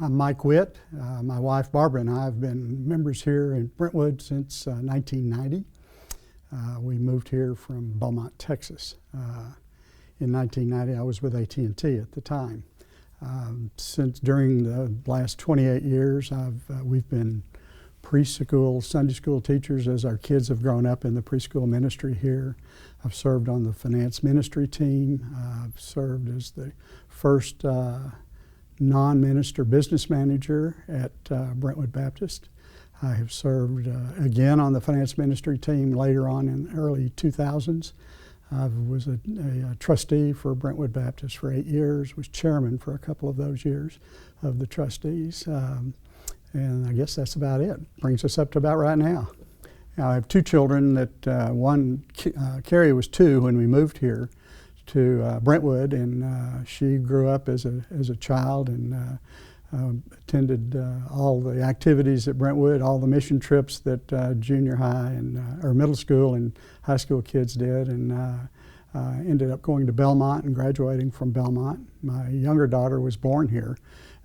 I'm Mike Witt. My wife Barbara and I have been members here in Brentwood since 1990. We moved here from Beaumont, Texas. In 1990, I was with AT&T at the time. Since during the last 28 years, we've been preschool, Sunday school teachers as our kids have grown up in the preschool ministry here. I've served on the finance ministry team. I've served as the first non-minister business manager at Brentwood Baptist. I have served again on the finance ministry team later on in the early 2000s. I was a trustee for Brentwood Baptist for 8 years, was chairman for a couple of those years of the trustees. And I guess that's about it. Brings us up to about right now. Now I have two children that Carrie was 2 when we moved here to Brentwood, and she grew up as a child and attended all the activities at Brentwood, all the mission trips that junior high and or middle school and high school kids did, and ended up going to Belmont and graduating from Belmont. My younger daughter was born here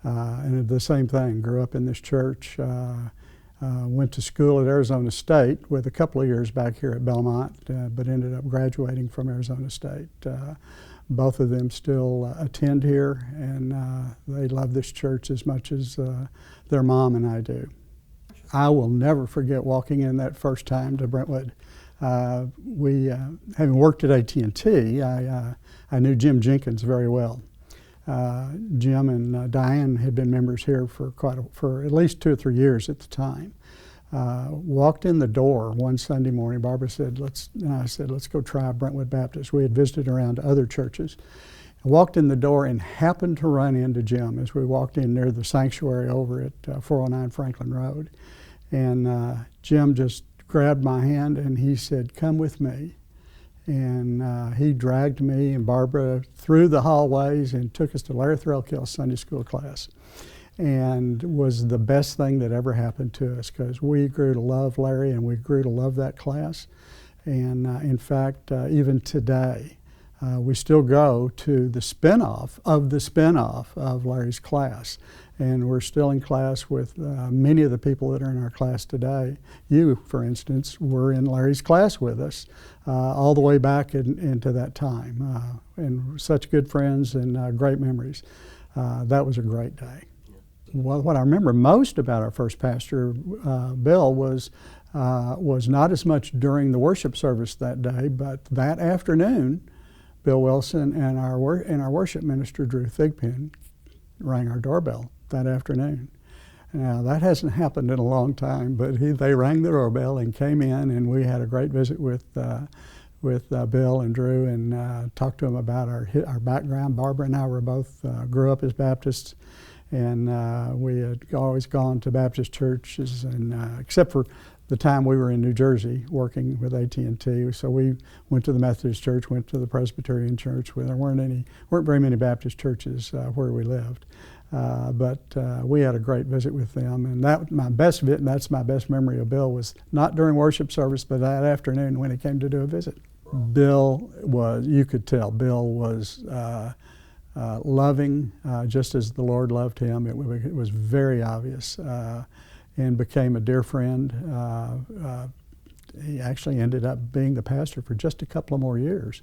and did the same thing, grew up in this church, went to school at Arizona State with a couple of years back here at Belmont, but ended up graduating from Arizona State. Both of them still attend here, and they love this church as much as their mom and I do. I will never forget walking in that first time to Brentwood. Having worked at AT&T, I knew Jim Jenkins very well. Jim and Diane had been members here for at least 2 or 3 years at the time. Walked in the door one Sunday morning. Barbara said, I said, let's go try Brentwood Baptist. We had visited around other churches. I walked in the door and happened to run into Jim as we walked in near the sanctuary over at 409 Franklin Road. And Jim just grabbed my hand and he said, "Come with me." And he dragged me and Barbara through the hallways and took us to Larry Threlkell's Sunday school class. And was the best thing that ever happened to us, because we grew to love Larry and we grew to love that class. And in fact, even today, we still go to the spinoff of Larry's class. And we're still in class with many of the people that are in our class today. You, for instance, were in Larry's class with us all the way back into that time. And such good friends and great memories. That was a great day. Well, what I remember most about our first pastor, Bill, was not as much during the worship service that day, but that afternoon, Bill Wilson and our worship minister, Drew Thigpen, rang our doorbell that afternoon. Now, that hasn't happened in a long time, but they rang the doorbell and came in, and we had a great visit with Bill and Drew and talked to them about our background. Barbara and I were both grew up as Baptists. And we had always gone to Baptist churches, and except for the time we were in New Jersey working with AT&T. So we went to the Methodist church, went to the Presbyterian church. There weren't very many Baptist churches where we lived, but we had a great visit with them. And that's my best memory of Bill, was not during worship service, but that afternoon when he came to do a visit. Right. Bill was, you could tell, Bill was loving, just as the Lord loved him. It was very obvious, and became a dear friend. He actually ended up being the pastor for just a couple of more years.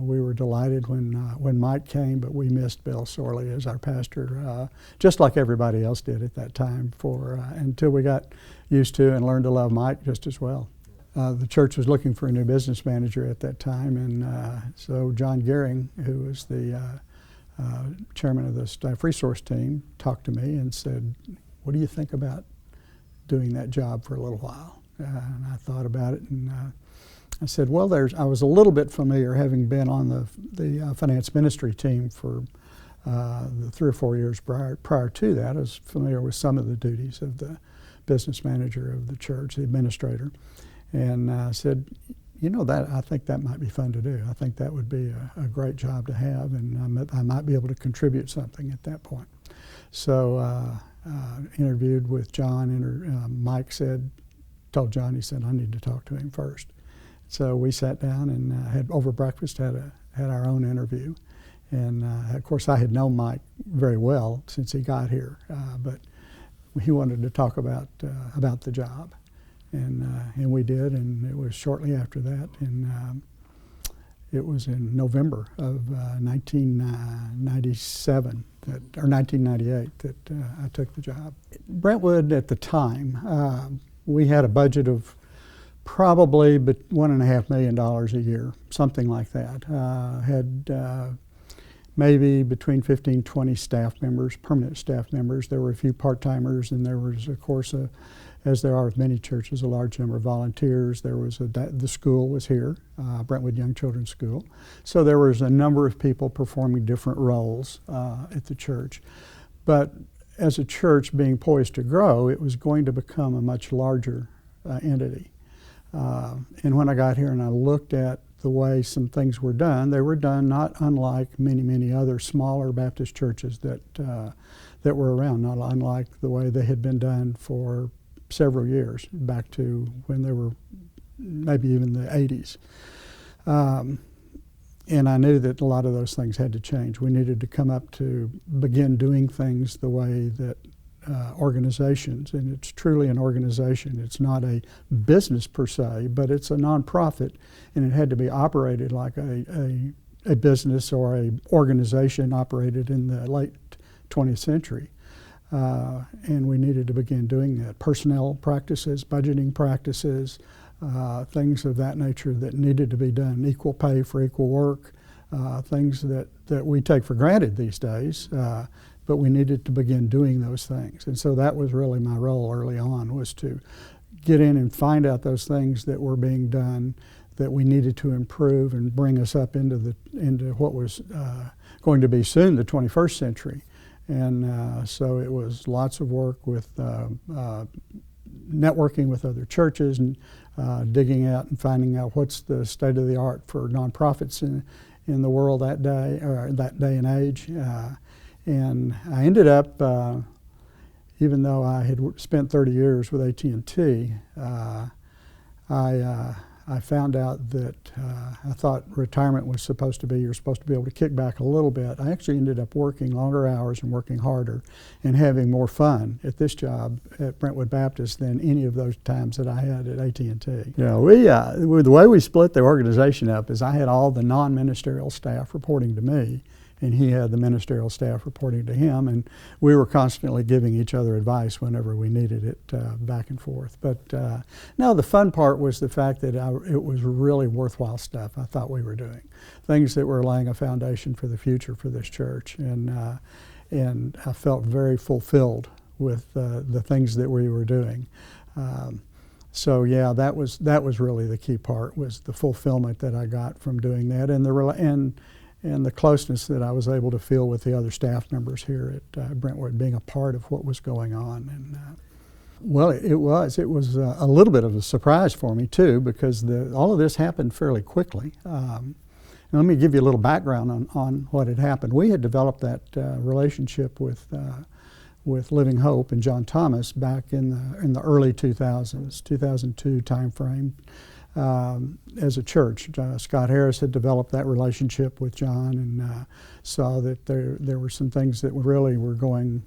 We were delighted when Mike came, but we missed Bill sorely as our pastor, just like everybody else did at that time, until we got used to and learned to love Mike just as well. The church was looking for a new business manager at that time, and so John Gehring, who was the chairman of the staff resource team, talked to me and said, "What do you think about doing that job for a little while?" And I thought about it, and I said, "Well, I was a little bit familiar, having been on the finance ministry team for the 3 or 4 years prior to that. I was familiar with some of the duties of the business manager of the church, the administrator." And I said, I think that might be fun to do. I think that would be a great job to have, and I might be able to contribute something at that point. So interviewed with John, Mike told John, he said, "I need to talk to him first." So we sat down and had over breakfast, had our own interview. And of course, I had known Mike very well since he got here, but he wanted to talk about the job, and we did. And it was shortly after that, and it was in November of 1997 or 1998 that I took the job. Brentwood at the time, we had a budget of probably $1.5 million a year, something like that. Had maybe between 15, 20 staff members, permanent staff members. There were a few part-timers, and there was, of course, as there are with many churches, a large number of volunteers. There was the school was here, Brentwood Young Children's School. So there was a number of people performing different roles at the church. But as a church being poised to grow, it was going to become a much larger entity. And when I got here and I looked at the way some things were done, they were done not unlike many, many other smaller Baptist churches that were around, not unlike the way they had been done for several years, back to when they were maybe even the 80s. And I knew that a lot of those things had to change. We needed to come up to begin doing things the way that organizations, and it's truly an organization. It's not a business per se, but it's a nonprofit, and it had to be operated like a business or a organization operated in the late 20th century. And we needed to begin doing that. Personnel practices, budgeting practices, things of that nature that needed to be done. Equal pay for equal work, things that we take for granted these days, but we needed to begin doing those things. And so that was really my role early on, was to get in and find out those things that were being done that we needed to improve and bring us up into what was going to be soon the 21st century. And so it was lots of work with networking with other churches and digging out and finding out what's the state of the art for nonprofits in the world that day, or that day and age. And I ended up, even though I had spent 30 years with AT&T, I found out that I thought retirement was supposed to be, you're supposed to be able to kick back a little bit. I actually ended up working longer hours and working harder and having more fun at this job at Brentwood Baptist than any of those times that I had at AT&T. Yeah, the way we split the organization up is I had all the non-ministerial staff reporting to me, and he had the ministerial staff reporting to him, and we were constantly giving each other advice whenever we needed it, back and forth. But no, the fun part was the fact that it was really worthwhile stuff I thought we were doing, things that were laying a foundation for the future for this church, and I felt very fulfilled with the things that we were doing. So yeah, that was really the key part, was the fulfillment that I got from doing that, and the closeness that I was able to feel with the other staff members here at Brentwood, being a part of what was going on. And well, it was a little bit of a surprise for me too, because all of this happened fairly quickly. And let me give you a little background on what had happened. We had developed that relationship with Living Hope and John Thomas back in the early 2000s, 2002 timeframe. As a church, Scott Harris had developed that relationship with John, and saw that there were some things that really were going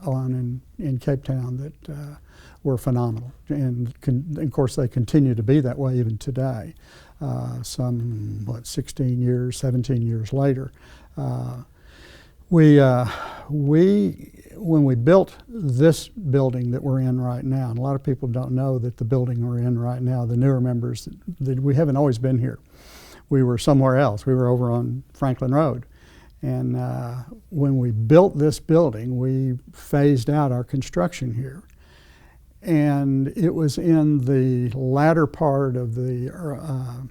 on in Cape Town that were phenomenal, and of course they continue to be that way even today. 17 years later. When we built this building that we're in right now, and a lot of people don't know that the building we're in right now, the newer members, that we haven't always been here. We were somewhere else. We were over on Franklin Road. And when we built this building, we phased out our construction here. And it was in the latter part of the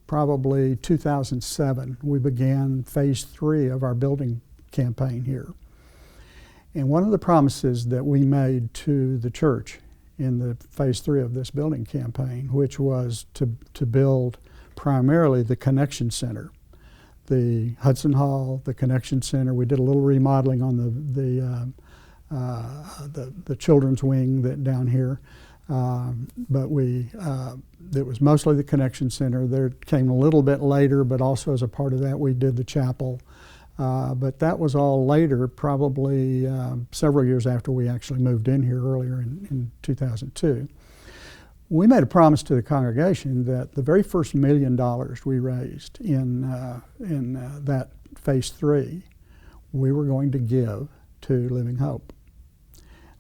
probably 2007, we began phase 3 of our building campaign here. And one of the promises that we made to the church in the phase 3 of this building campaign, which was to build primarily the Connection Center, the Hudson Hall, the Connection Center. We did a little remodeling on the children's wing down here, but it was mostly the Connection Center. There came a little bit later, but also as a part of that, we did the chapel. But that was all later, probably several years after we actually moved in here earlier in 2002. We made a promise to the congregation that the very first $1 million we raised in that phase 3, we were going to give to Living Hope.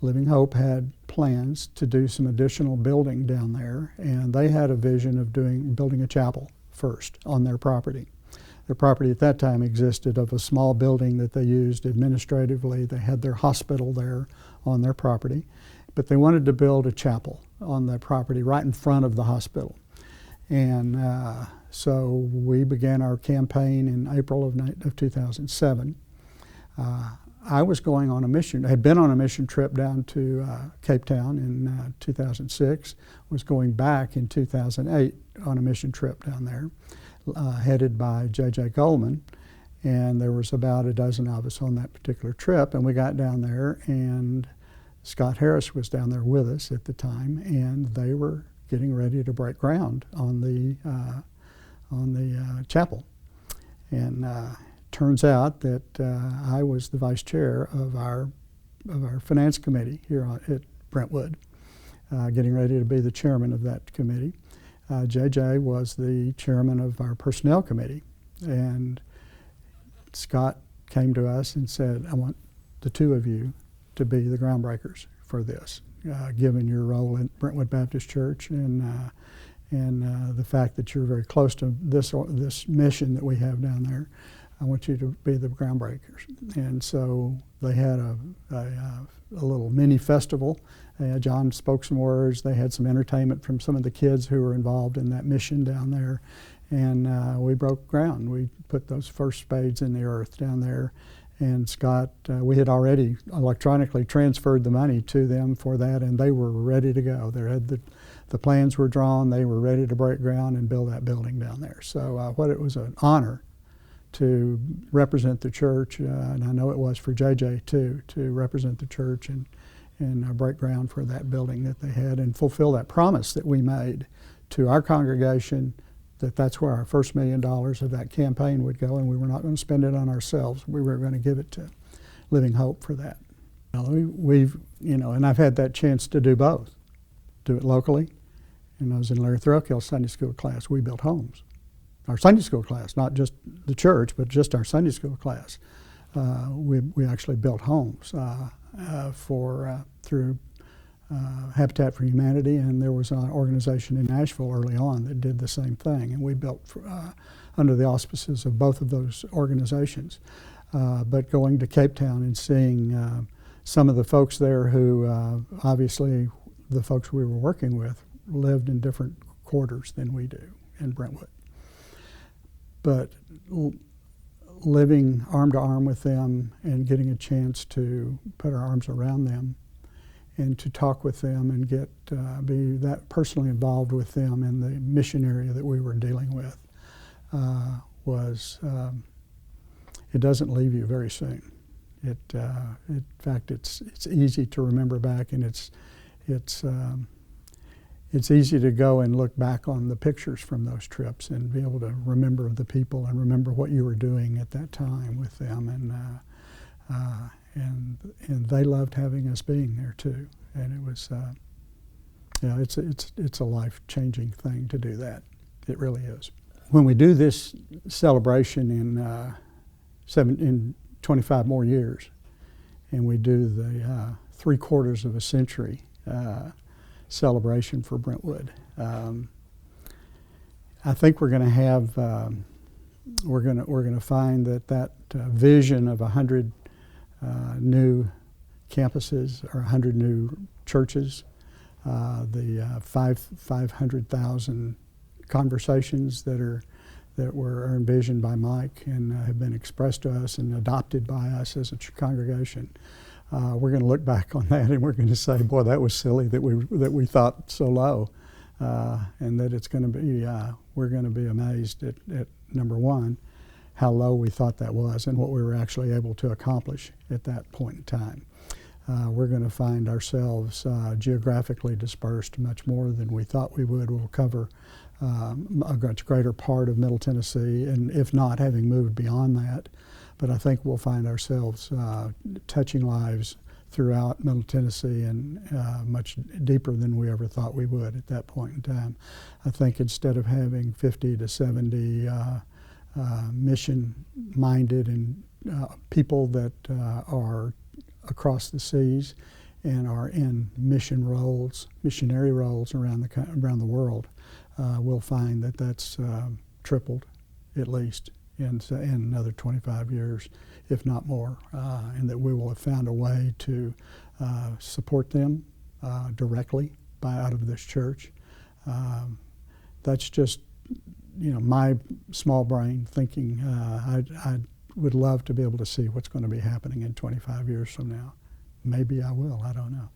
Living Hope had plans to do some additional building down there, and they had a vision of building a chapel first on their property. Their property at that time existed of a small building that they used administratively. They had their hospital there on their property, but they wanted to build a chapel on their property right in front of the hospital. And so we began our campaign in April of 2007. I was going on a mission, had been on a mission trip down to Cape Town in 2006, was going back in 2008 on a mission trip down there, headed by J.J. Goldman, and there was about a dozen of us on that particular trip, and we got down there, and Scott Harris was down there with us at the time, and they were getting ready to break ground on the chapel. And turns out that I was the vice chair of our finance committee here at Brentwood, getting ready to be the chairman of that committee. JJ was the chairman of our personnel committee, and Scott came to us and said, I want the two of you to be the groundbreakers for this, given your role in Brentwood Baptist Church and the fact that you're very close to this mission that we have down there. I want you to be the groundbreakers. And so they had a little mini festival. John spoke some words. They had some entertainment from some of the kids who were involved in that mission down there. And we broke ground. We put those first spades in the earth down there. And Scott, we had already electronically transferred the money to them for that, and they were ready to go. They had the plans were drawn. They were ready to break ground and build that building down there. So it was an honor to represent the church, and I know it was for JJ too, to represent the church and break ground for that building that they had and fulfill that promise that we made to our congregation, that that's where our first $1 million of that campaign would go, and we were not going to spend it on ourselves. We were going to give it to Living Hope for that. And I've had that chance to do both. Do it locally, and I was in Larry Threlkell's Sunday school class. We built homes. Our Sunday school class, not just the church, but just our Sunday school class. We actually built homes through Habitat for Humanity, and there was an organization in Nashville early on that did the same thing, and we built under the auspices of both of those organizations. But going to Cape Town and seeing some of the folks there who, obviously the folks we were working with, lived in different quarters than we do in Brentwood. But living arm to arm with them and getting a chance to put our arms around them and to talk with them and be that personally involved with them in the mission area that we were dealing with it doesn't leave you very soon. In fact, it's easy to remember back, and it's easy to go and look back on the pictures from those trips and be able to remember the people and remember what you were doing at that time with them, and they loved having us being there too. And it was, it's a life-changing thing to do that. It really is. When we do this celebration in 25 more years, and we do the 3/4 of a century celebration for Brentwood, I think we're going to have we're going to find that vision of 100 new campuses or 100 new churches, the 500,000 conversations that were envisioned by Mike and have been expressed to us and adopted by us as a congregation. We're going to look back on that and we're going to say, boy, that was silly that we thought so low, and that it's going to be we're going to be amazed at number one, how low we thought that was and what we were actually able to accomplish at that point in time. We're going to find ourselves geographically dispersed much more than we thought we would. We'll cover a much greater part of Middle Tennessee, and if not, having moved beyond that, But I think we'll find ourselves touching lives throughout Middle Tennessee and much deeper than we ever thought we would at that point in time. I think instead of having 50 to 70 mission-minded and people that are across the seas and are in missionary roles around the world, we'll find that that's tripled at least in another 25 years, if not more, and that we will have found a way to support them directly out of this church. That's just, my small brain thinking. I would love to be able to see what's going to be happening in 25 years from now. Maybe I will, I don't know.